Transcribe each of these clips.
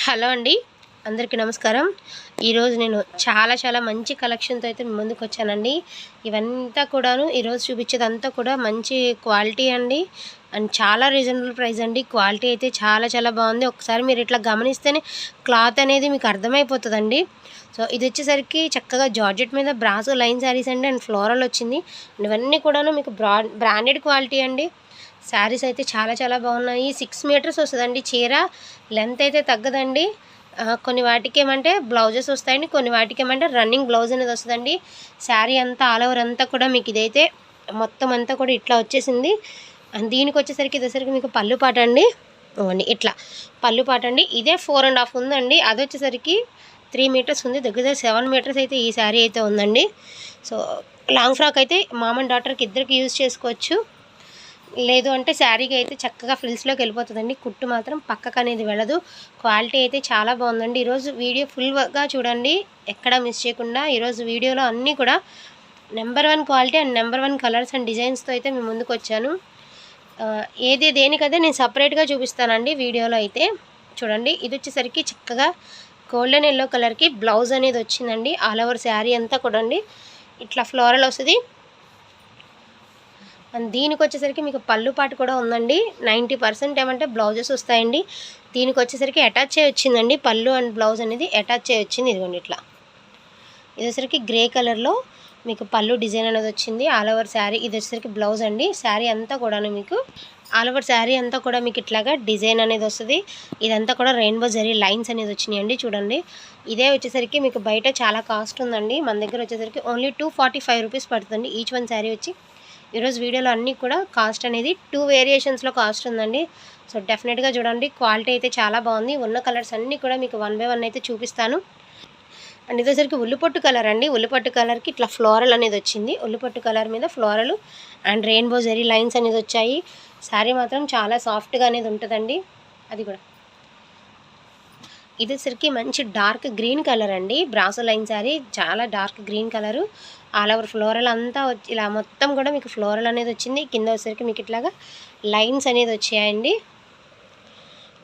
Hello అండి, అందరికీ నమస్కారం. ఈరోజు నేను చాలా మంచి కలెక్షన్తో అయితే మీ ముందుకు వచ్చానండి. ఇవంతా కూడాను ఈరోజు చూపించేదంతా కూడా మంచి క్వాలిటీ అండి. అండ్ చాలా రీజనబుల్ ప్రైస్ అండి. క్వాలిటీ అయితే చాలా బాగుంది. ఒకసారి మీరు ఇట్లా గమనిస్తేనే క్లాత్ అనేది మీకు అర్థమైపోతుందండి. సో ఇది వచ్చేసరికి చక్కగా జార్జెట్ మీద బ్రాసో లైన్ శారీస్ అండి. అండ్ ఫ్లోరల్ వచ్చింది. ఇవన్నీ కూడాను మీకు బ్రాండెడ్ క్వాలిటీ అండి. శారీస్ అయితే చాలా బాగున్నాయి. 6 మీటర్స్ వస్తుందండి చీర. లెంత్ అయితే తగ్గదండి. కొన్ని వాటికి ఏమంటే బ్లౌజెస్ వస్తాయండి, కొన్ని వాటికి ఏమంటే రన్నింగ్ బ్లౌజ్ అనేది వస్తుందండి. శారీ అంతా ఆల్ ఓవర్ అంతా కూడా మీకు ఇదైతే మొత్తం అంతా కూడా ఇట్లా వచ్చేసింది. దీనికి వచ్చేసరికి ఇదేసరికి మీకు పళ్ళు పాట అండి. ఇట్లా పళ్ళు పాట అండి. ఇదే 4.5 ఉందండి. అది వచ్చేసరికి 3 మీటర్స్ ఉంది. దగ్గర 7 మీటర్స్ అయితే ఈ శారీ అయితే ఉందండి. సో లాంగ్ ఫ్రాక్ అయితే మామ్ అండ్ డాటర్కి ఇద్దరికి యూజ్ చేసుకోవచ్చు. లేదు అంటే శారీకి అయితే చక్కగా ఫ్రిల్స్లోకి వెళ్ళిపోతుందండి. కుట్టు మాత్రం పక్కకు అనేది వెళ్ళదు. క్వాలిటీ అయితే చాలా బాగుందండి. ఈరోజు వీడియో ఫుల్గా చూడండి, ఎక్కడ మిస్ చేయకుండా. ఈరోజు వీడియోలో అన్నీ కూడా number 1 quality and number 1 colours and డిజైన్స్తో అయితే మేము ముందుకు వచ్చాను. దేనికదే నేను సపరేట్గా చూపిస్తానండి వీడియోలో అయితే. చూడండి, ఇది వచ్చేసరికి చక్కగా గోల్డెన్ ఎల్లో కలర్కి బ్లౌజ్ అనేది వచ్చిందండి. ఆల్ ఓవర్ శారీ అంతా కూడా అండి ఇట్లా ఫ్లోరల్ వస్తుంది. అండ్ దీనికి వచ్చేసరికి మీకు పళ్ళు పాటు కూడా ఉందండి. 90% ఏమంటే బ్లౌజెస్ వస్తాయండి. దీనికి వచ్చేసరికి అటాచ్ వచ్చిందండి. పళ్ళు అండ్ బ్లౌజ్ అనేది అటాచ్ వచ్చింది. ఇదిగోండి ఇట్లా. ఇది వచ్చేసరికి గ్రే కలర్లో మీకు పళ్ళు డిజైన్ అనేది వచ్చింది. ఆల్ ఓవర్ శారీ ఇది వచ్చేసరికి బ్లౌజ్ అండి. శారీ అంతా కూడా మీకు ఆల్ ఓవర్ శారీ అంతా కూడా మీకు ఇట్లాగా డిజైన్ అనేది వస్తుంది. ఇదంతా కూడా రెయిన్బో జరీ లైన్స్ అనేది వచ్చినాయండి. చూడండి, ఇదే వచ్చేసరికి మీకు బయట చాలా కాస్ట్ ఉందండి. మన దగ్గర వచ్చేసరికి ఓన్లీ 245 రూపీస్ పడుతుంది ఈచ్ వన్ శారీ వచ్చి. ఈరోజు వీడియోలో అన్నీ కూడా కాస్ట్ అనేది 2 వేరియేషన్స్లో కాస్ట్ ఉందండి. సో డెఫినెట్గా చూడండి, క్వాలిటీ అయితే చాలా బాగుంది. ఉన్న కలర్స్ అన్నీ కూడా మీకు 1 బై 1 అయితే చూపిస్తాను. అండ్ ఇదేసరికి ఉల్లిపొట్టు కలర్ అండి. ఉల్లిపొట్టు కలర్కి ఇట్లా ఫ్లోరల్ అనేది వచ్చింది. ఉల్లిపొట్టు కలర్ మీద floral and rainbow zari lines అనేది వచ్చాయి. శారీ మాత్రం చాలా సాఫ్ట్గా అనేది ఉంటుందండి. అది కూడా ఇదేసరికి మంచి డార్క్ గ్రీన్ కలర్ అండి. బ్రాసో లైన్ శారీ, చాలా dark green colour. All over floral అంతా ఇలా మొత్తం కూడా మీకు ఫ్లోరల్ అనేది వచ్చింది. కింద వచ్చేసరికి మీకు ఇట్లాగా లైన్స్ అనేది వచ్చాయండి.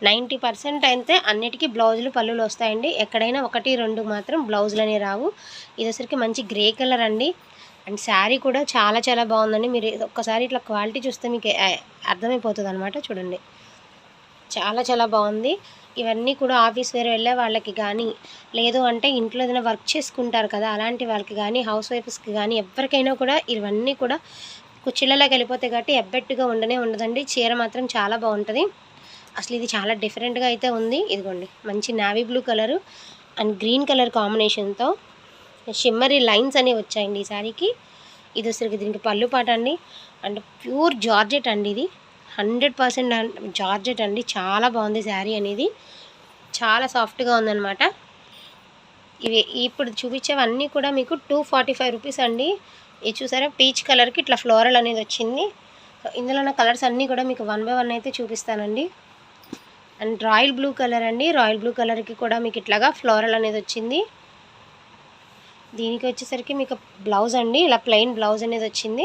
90% అయితే అన్నిటికీ బ్లౌజులు పళ్ళులు వస్తాయండి. ఎక్కడైనా 1-2 మాత్రం బ్లౌజులు అనేవి రావు. ఇది వచ్చేసరికి మంచి గ్రే కలర్ అండి. అండ్ శారీ కూడా చాలా బాగుందండి. మీరు ఒక్కసారి ఇట్లా క్వాలిటీ చూస్తే మీకు అర్థమైపోతుంది అనమాట. చూడండి, చాలా బాగుంది. ఇవన్నీ కూడా ఆఫీస్ వేర్ వెళ్ళే వాళ్ళకి కానీ, లేదు అంటే ఇంట్లో ఏదైనా వర్క్ చేసుకుంటారు కదా, అలాంటి వాళ్ళకి కానీ, హౌస్ వైఫ్స్కి కానీ ఎవరికైనా కూడా ఇవన్నీ కూడా కుచ్చిళ్ళలోకి వెళ్ళిపోతాయి కాబట్టి ఎబ్బెట్టుగా ఉండదండి. చీర మాత్రం చాలా బాగుంటుంది. అసలు ఇది చాలా డిఫరెంట్గా అయితే ఉంది. ఇదిగోండి, మంచి navy blue colour and green colour కాంబినేషన్తో షిమ్మరీ లైన్స్ అనేవి వచ్చాయండి ఈ శారీకి. ఇది వచ్చేసరికి దీనికి పళ్ళు పాట అండి. అండ్ ప్యూర్ జార్జెట్ అండి. ఇది 100% జార్జెట్ అండి. చాలా బాగుంది శారీ అనేది. చాలా సాఫ్ట్గా ఉందన్నమాట. ఇవి ఇప్పుడు చూపించేవన్నీ కూడా మీకు 245 రూపీస్ అండి. ఇది చూసారా, పీచ్ కలర్కి ఇట్లా ఫ్లోరల్ అనేది వచ్చింది. ఇందులో ఉన్న కలర్స్ అన్నీ కూడా మీకు 1 బై 1 అయితే చూపిస్తానండి. అండ్ రాయల్ బ్లూ కలర్ అండి. రాయల్ బ్లూ కలర్కి కూడా మీకు ఇట్లాగా ఫ్లోరల్ అనేది వచ్చింది. దీనికి వచ్చేసరికి మీకు బ్లౌజ్ అండి, ఇలా ప్లెయిన్ బ్లౌజ్ అనేది వచ్చింది.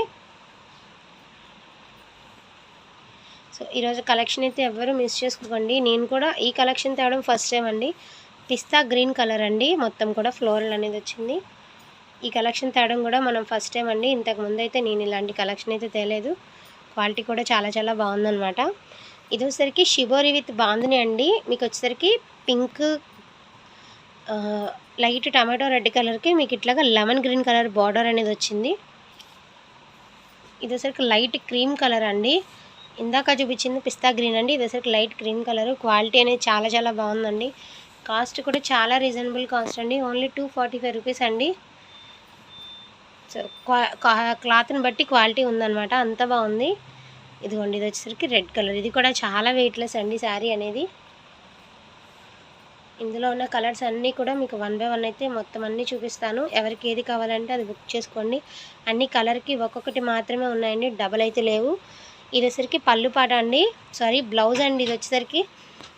సో ఈరోజు కలెక్షన్ అయితే ఎవరు మిస్ చేసుకోకండి. నేను కూడా ఈ కలెక్షన్ తేవడం ఫస్ట్ టైం అండి. పిస్తా గ్రీన్ కలర్ అండి, మొత్తం కూడా ఫ్లోరల్ అనేది వచ్చింది. ఈ కలెక్షన్ తేవడం కూడా మనం ఫస్ట్ టైం అండి. ఇంతకుముందు అయితే నేను ఇలాంటి కలెక్షన్ అయితే తేలేదు. క్వాలిటీ కూడా చాలా బాగుందన్నమాట. ఇది వచ్చేసరికి షిబోరి విత్ బాందిని అండి. మీకు వచ్చేసరికి పింక్, లైట్ టమాటో రెడ్ కలర్కి మీకు ఇట్లాగా లెమన్ గ్రీన్ కలర్ బార్డర్ అనేది వచ్చింది. ఇది వచ్చేసరికి లైట్ క్రీమ్ కలర్ అండి. ఇందాక చూపించింది పిస్తా గ్రీన్ అండి. ఇది వచ్చేసరికి లైట్ క్రీమ్ కలర్. క్వాలిటీ అనేది చాలా బాగుందండి. కాస్ట్ కూడా చాలా రీజనబుల్ కాస్ట్ అండి. ఓన్లీ 245 రూపీస్ అండి. సో క్లాత్ని బట్టి క్వాలిటీ ఉందన్నమాట, అంత బాగుంది. ఇదిగోండి, ఇది వచ్చేసరికి రెడ్ కలర్. ఇది కూడా చాలా వెయిట్లెస్ అండి శారీ అనేది. ఇందులో ఉన్న కలర్స్ అన్నీ కూడా మీకు 1 బై 1 అయితే మొత్తం అన్నీ చూపిస్తాను. ఎవరికి ఏది కావాలంటే అది బుక్ చేసుకోండి. అన్ని కలర్కి ఒక్కొక్కటి మాత్రమే ఉన్నాయండి, డబల్ అయితే లేవు. ఇది వచ్చేసరికి పళ్ళు పాట అండి, సారీ బ్లౌజ్ అండి. ఇది వచ్చేసరికి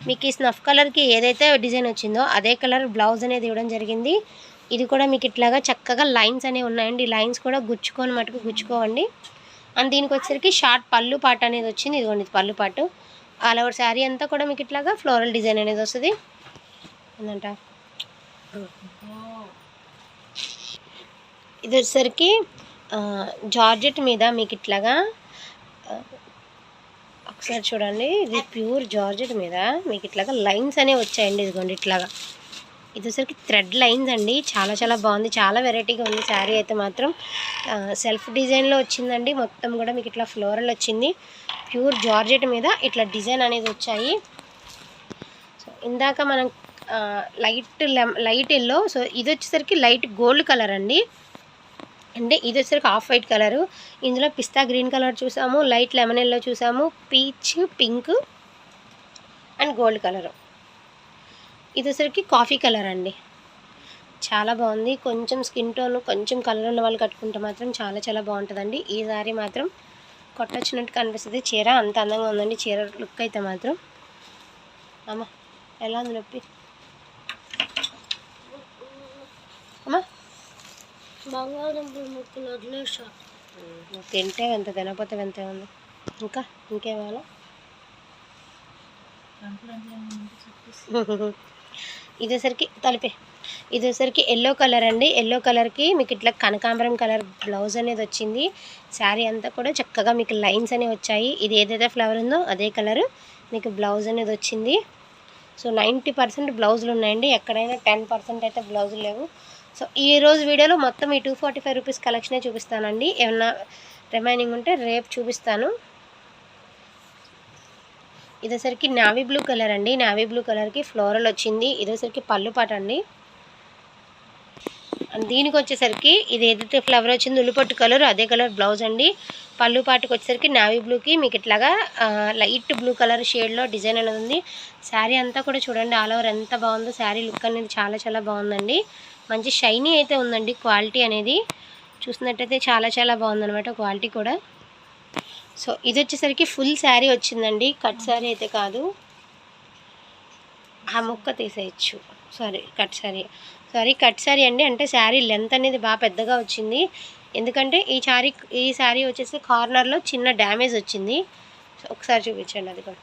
మీకు ఈ స్నఫ్ కలర్కి ఏదైతే డిజైన్ వచ్చిందో అదే కలర్ బ్లౌజ్ అనేది ఇవ్వడం జరిగింది. ఇది కూడా మీకు ఇట్లాగా చక్కగా లైన్స్ అనేవి ఉన్నాయండి. ఈ లైన్స్ కూడా గుచ్చుకోవండి. అండ్ దీనికి వచ్చేసరికి షార్ట్ పళ్ళు పాట అనేది వచ్చింది. ఇదిగోండి పళ్ళు పాటు. ఆల్ ఓవర్ శారీ అంతా కూడా మీకు ఇట్లాగా ఫ్లోరల్ డిజైన్ అనేది వస్తుంది. ఏంటంట ఇది వచ్చేసరికి జార్జెట్ మీద మీకు ఇట్లాగా ఒకసారి చూడండి, ఇది ప్యూర్ జార్జెట్ మీద మీకు ఇట్లాగా లైన్స్ అనేవి వచ్చాయండి. ఇదిగోండి ఇట్లాగా, ఇది వచ్చేసరికి థ్రెడ్ లైన్స్ అండి. చాలా చాలా బాగుంది, చాలా వెరైటీగా ఉంది. శారీ అయితే మాత్రం సెల్ఫ్ డిజైన్లో వచ్చిందండి. మొత్తం కూడా మీకు ఇట్లా ఫ్లోరల్ వచ్చింది. ప్యూర్ జార్జెట్ మీద ఇట్లా డిజైన్ అనేది వచ్చాయి. సో ఇందాక మనం లైట్ ఎల్లో, సో ఇది వచ్చేసరికి లైట్ గోల్డ్ కలర్ అండి. అంటే ఇది వచ్చేసరికి ఆఫ్ వైట్ కలరు. ఇందులో పిస్తా గ్రీన్ కలర్ చూసాము, లైట్ లెమన్ ఎల్లో చూసాము, peach, pink and gold colour. ఇది వచ్చేసరికి కాఫీ కలర్ అండి. చాలా బాగుంది. కొంచెం స్కిన్ టోన్ కొంచెం కలర్ ఉన్న వాళ్ళు కట్టుకుంటే మాత్రం చాలా చాలా బాగుంటుందండి. ఈ సారీ మాత్రం కొట్టొచ్చినట్టు కనిపిస్తుంది. చీర అంత అందంగా ఉందండి. చీర లుక్ అయితే మాత్రం అమ్మ ఎలా ఉంది నొప్పి అమ్మా? బంగాళదుంపలు వదిలేసా, తింటే ఎంత, తినకపోతే ఎంత ఉంది. ఇంకా ఇంకేమాలో ఇదేసరికి తలిపే. ఇదేసరికి ఎల్లో కలర్ అండి. ఎల్లో కలర్కి మీకు ఇట్లా కనకాంబరం కలర్ బ్లౌజ్ అనేది వచ్చింది. శారీ అంతా కూడా చక్కగా మీకు లైన్స్ అనేవి వచ్చాయి. ఇది ఏదైతే ఫ్లవర్ ఉందో అదే కలర్ మీకు బ్లౌజ్ అనేది వచ్చింది. సో 90% బ్లౌజులు ఉన్నాయండి, ఎక్కడైనా 10% అయితే బ్లౌజులు లేవు. సో ఈరోజు వీడియోలో మొత్తం ఈ 245 రూపీస్ కలెక్షనే చూపిస్తానండి. ఏమన్నా రిమైనింగ్ ఉంటే రేపు చూపిస్తాను. ఇదేసరికి నావీ బ్లూ కలర్ అండి. నావీ బ్లూ కలర్కి ఫ్లోరల్ వచ్చింది. ఇదేసరికి పళ్ళు పాట అండి. దీనికి వచ్చేసరికి ఇది ఏదైతే ఫ్లవర్ వచ్చింది ఉల్లిపట్టు కలర్ అదే కలర్ బ్లౌజ్ అండి. పళ్ళు పాటుకు వచ్చేసరికి నావీ బ్లూకి మీకు ఇట్లాగా లైట్ బ్లూ కలర్ షేడ్లో డిజైన్ అనేది ఉంది. శారీ అంతా కూడా చూడండి ఆల్ ఓవర్ ఎంత బాగుందో. శారీ లుక్ అనేది చాలా చాలా బాగుందండి. మంచి షైనీ అయితే ఉందండి. క్వాలిటీ అనేది చూసినట్టయితే చాలా చాలా బాగుందన్నమాట క్వాలిటీ కూడా. సో ఇది వచ్చేసరికి ఫుల్ శారీ వచ్చిందండి, కట్ శారీ అయితే కాదు. ఆ ముక్క తీసేయచ్చు, కట్ శారీ అండి. అంటే శారీ లెంత్ అనేది బాగా పెద్దగా వచ్చింది. ఎందుకంటే ఈ శారీ వచ్చేసి కార్నర్లో చిన్న డ్యామేజ్ వచ్చింది. ఒకసారి చూపించండి అది కూడా.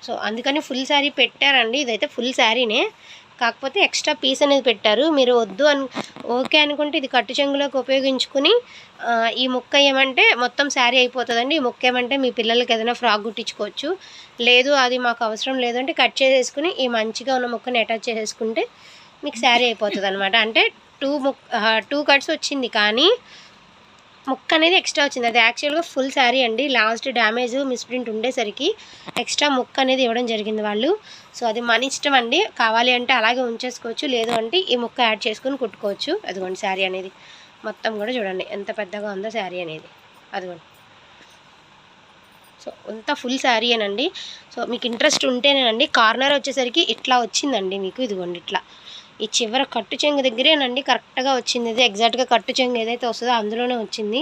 సో అందుకని ఫుల్ శారీ పెట్టారండి. ఇదైతే ఫుల్ శారీనే, కాకపోతే ఎక్స్ట్రా పీస్ అనేది పెట్టారు. మీరు వద్దు ఓకే అనుకుంటే ఇది కట్టు చెంగులోకి ఉపయోగించుకుని ఈ ముక్క ఏమంటే మొత్తం శారీ అయిపోతుందండి. ఈ ముక్క ఏమంటే మీ పిల్లలకి ఏదైనా ఫ్రాక్ కుట్టించుకోవచ్చు. లేదు అది మాకు అవసరం లేదంటే కట్ చేసేసుకుని ఈ మంచిగా ఉన్న ముక్కని అటాచ్ చేసేసుకుంటే మీకు శారీ అయిపోతుంది అనమాట. అంటే 2 కట్స్ వచ్చింది కానీ ముక్క అనేది ఎక్స్ట్రా వచ్చింది. అది యాక్చువల్గా ఫుల్ శారీ అండి. లాస్ట్ డ్యామేజ్ మిస్ప్రింట్ ఉండేసరికి ఎక్స్ట్రా ముక్క అనేది ఇవ్వడం జరిగింది వాళ్ళు. సో అది మన ఇష్టం అండి, కావాలి అంటే అలాగే ఉంచేసుకోవచ్చు, లేదు అంటే ఈ ముక్క యాడ్ చేసుకుని కుట్టుకోవచ్చు. అదిగోండి శారీ అనేది మొత్తం కూడా చూడండి ఎంత పెద్దగా ఉందో శారీ అనేది. అదిగోండి, సో అంతా ఫుల్ శారీ అనండి. సో మీకు ఇంట్రెస్ట్ ఉంటేనేనండి. కార్నర్ వచ్చేసరికి ఇట్లా వచ్చిందండి మీకు. ఇదిగోండి ఇట్లా ఈ చివర కట్టు చెంగు దగ్గరేనండి కరెక్ట్గా వచ్చింది. ఇది ఎగ్జాక్ట్గా కట్టు చెంగు ఏదైతే వస్తుందో అందులోనే వచ్చింది.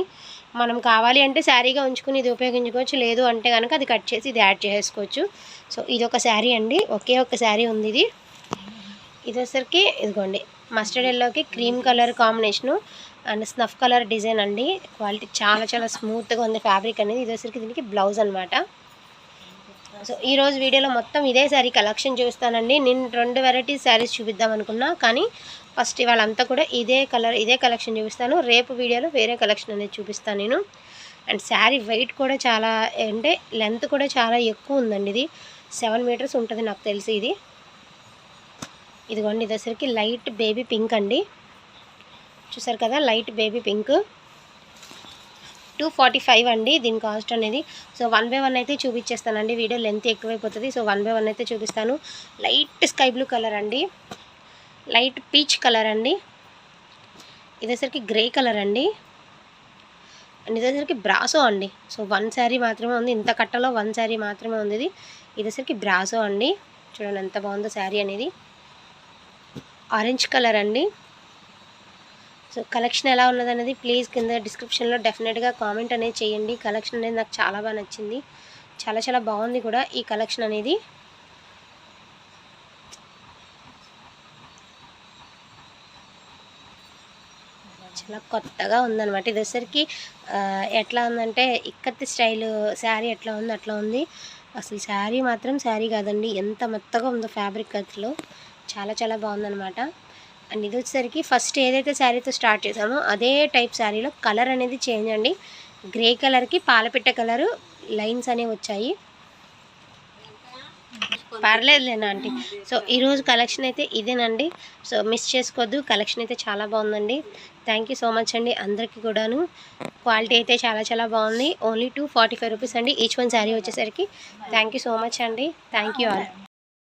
మనం కావాలి అంటే శారీగా ఉంచుకుని ఇది ఉపయోగించుకోవచ్చు, లేదు అంటే కనుక అది కట్ చేసి ఇది యాడ్ చేసుకోవచ్చు. సో ఇది ఒక శారీ అండి, ఒకే ఒక శారీ ఉంది ఇది. ఇది వచ్చేసరికి ఇదిగోండి మస్టర్డ్ ఎల్లోకి cream colour combination and snuff colour design అండి. క్వాలిటీ చాలా చాలా స్మూత్గా ఉంది ఫ్యాబ్రిక్ అనేది. ఇది వచ్చేసరికి దీనికి బ్లౌజ్ అనమాట. సో ఈరోజు వీడియోలో మొత్తం ఇదే శారీ కలెక్షన్ చూపిస్తానండి. నేను 2 వెరైటీస్ శారీస్ చూపిద్దాం అనుకున్నా, కానీ ఫస్ట్ ఇవాళంతా కూడా ఇదే కలెక్షన్ చూపిస్తాను. రేపు వీడియోలో వేరే కలెక్షన్ అనేది చూపిస్తాను నేను. అండ్ శారీ వెయిట్ కూడా చాలా, అంటే లెంత్ కూడా చాలా ఎక్కువ ఉందండి. ఇది 7 మీటర్స్ ఉంటుంది నాకు తెలిసి. ఇదిగోండి ఇది వచ్చేసరికి లైట్ బేబీ పింక్ అండి. చూసారు కదా, లైట్ బేబీ పింక్. 245 అండి దీని కాస్ట్ అనేది. సో 1 బై 1 అయితే చూపించేస్తానండి, వీడియో లెంత్ ఎక్కువైపోతుంది. సో 1 బై 1 అయితే చూపిస్తాను. లైట్ స్కై బ్లూ కలర్ అండి, లైట్ పీచ్ కలర్ అండి. ఇదేసరికి గ్రే కలర్ అండి. అండ్ ఇదేసరికి బ్రాసో అండి. సో 1 శారీ మాత్రమే ఉంది, ఇంత కట్టలో 1 శారీ మాత్రమే ఉంది. ఇదేసరికి బ్రాసో అండి. చూడండి ఎంత బాగుందో శారీ అనేది. ఆరెంజ్ కలర్ అండి. సో కలెక్షన్ ఎలా ఉన్నదనేది ప్లీజ్ కింద డిస్క్రిప్షన్లో డెఫినెట్గా కామెంట్ అనేది చేయండి. కలెక్షన్ అనేది నాకు చాలా బాగా నచ్చింది, చాలా చాలా బాగుంది కూడా ఈ కలెక్షన్ అనేది. చాలా కొత్తగా ఉందన్నమాట. ఇది వచ్చేసరికి ఎట్లా ఉందంటే ఇక్కత్తి స్టైల్ శారీ ఎట్లా ఉంది అట్లా ఉంది. అసలు శారీ మాత్రం శారీ కాదండి, ఎంత మెత్తగా ఉందో ఫ్యాబ్రిక్ అసలు చాలా చాలా బాగుందనమాట. అండ్ ఇది వచ్చేసరికి ఫస్ట్ ఏదైతే శారీతో స్టార్ట్ చేసామో అదే టైప్ శారీలో కలర్ అనేది చేంజ్ అండి. గ్రే కలర్కి పాలపిట్ట కలరు లైన్స్ అనేవి వచ్చాయి. పర్లేదులేనా ఆంటీ. సో ఈరోజు కలెక్షన్ అయితే ఇదేనండి. సో మిస్ చేసుకోవద్దు, కలెక్షన్ అయితే చాలా బాగుందండి. థ్యాంక్ యూ సో మచ్ అండి అందరికీ కూడాను. క్వాలిటీ అయితే చాలా చాలా బాగుంది. ఓన్లీ 245 రూపీస్ అండి ఈచ్ వన్ శారీ వచ్చేసరికి. థ్యాంక్ యూ సో మచ్ అండి. Thank you all.